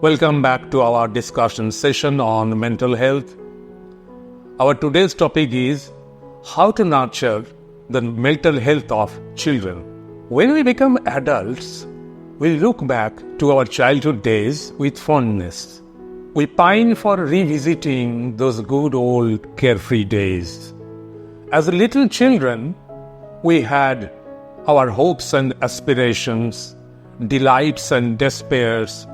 Welcome back to our discussion session on mental health. Our today's topic is how to nurture the mental health of children. When we become adults, we look back to our childhood days with fondness. We pine for revisiting those good old carefree days. As little children, we had our hopes and aspirations, delights and despairs,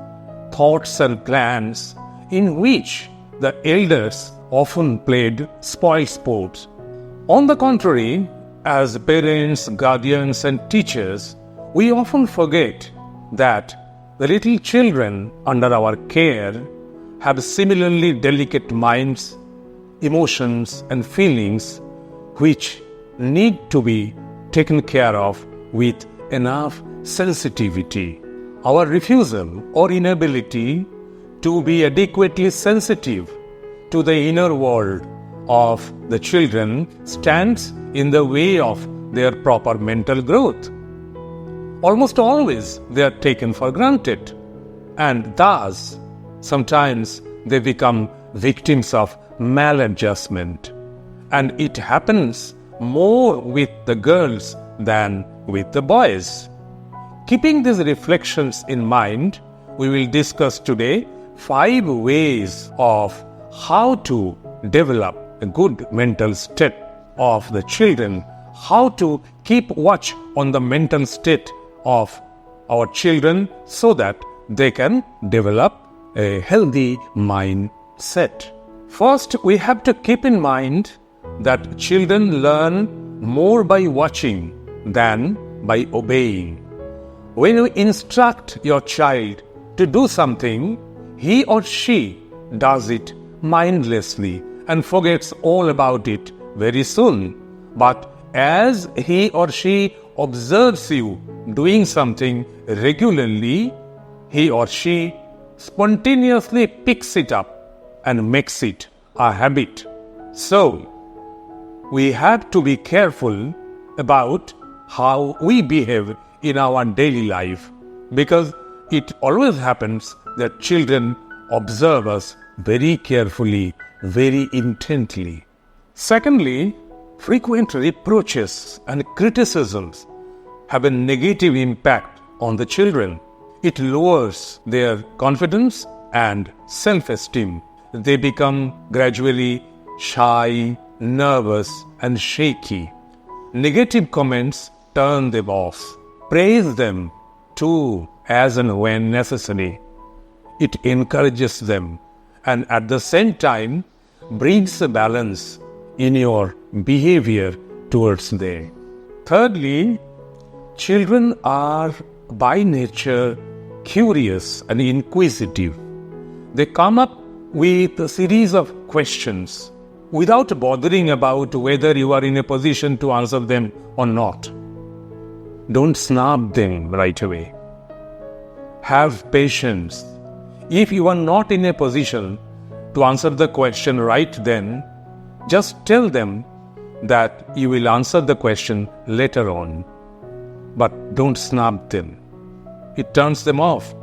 thoughts and plans, in which the elders often played spoil sport. On the contrary, as parents, guardians and teachers, we often forget that the little children under our care have similarly delicate minds, emotions and feelings which need to be taken care of with enough sensitivity. Our refusal or inability to be adequately sensitive to the inner world of the children stands in the way of their proper mental growth. Almost always they are taken for granted, and thus sometimes they become victims of maladjustment. And it happens more with the girls than with the boys. Keeping these reflections in mind, we will discuss today 5 ways of how to develop a good mental state of the children, how to keep watch on the mental state of our children so that they can develop a healthy mindset. First, we have to keep in mind that children learn more by watching than by obeying. When you instruct your child to do something, he or she does it mindlessly and forgets all about it very soon. But as he or she observes you doing something regularly, he or she spontaneously picks it up and makes it a habit. So, we have to be careful about how we behave in our daily life, because it always happens that children observe us very carefully, very intently. Secondly, frequent reproaches and criticisms have a negative impact on the children. It lowers their confidence and self-esteem. They become gradually shy, nervous and shaky. Negative comments turn them off. Praise them too as and when necessary. It encourages them and at the same time brings a balance in your behavior towards them. Thirdly, children are by nature curious and inquisitive. They come up with a series of questions without bothering about whether you are in a position to answer them or not. Don't snub them right away. Have patience. If you are not in a position to answer the question right then, just tell them that you will answer the question later on. But don't snub them. It turns them off.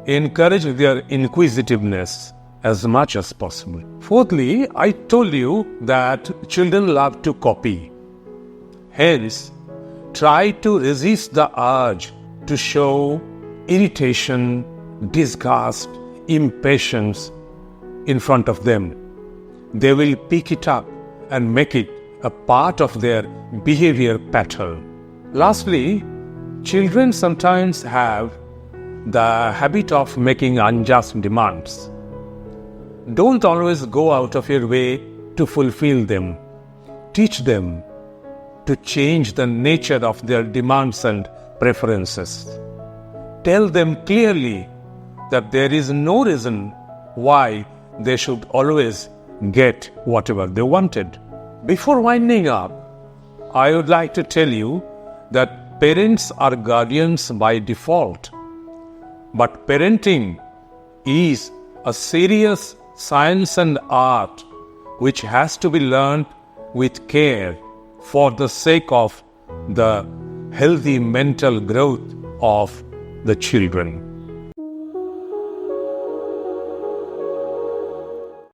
Encourage their inquisitiveness as much as possible. Fourthly, I told you that children love to copy. Hence, try to resist the urge to show irritation, disgust, impatience in front of them. They will pick it up and make it a part of their behavior pattern. Lastly, children sometimes have the habit of making unjust demands. Don't always go out of your way to fulfill them. Teach them to change the nature of their demands and preferences. Tell them clearly that there is no reason why they should always get whatever they wanted. Before winding up, I would like to tell you that parents are guardians by default. But parenting is a serious science and art which has to be learned with care for the sake of the healthy mental growth of the children.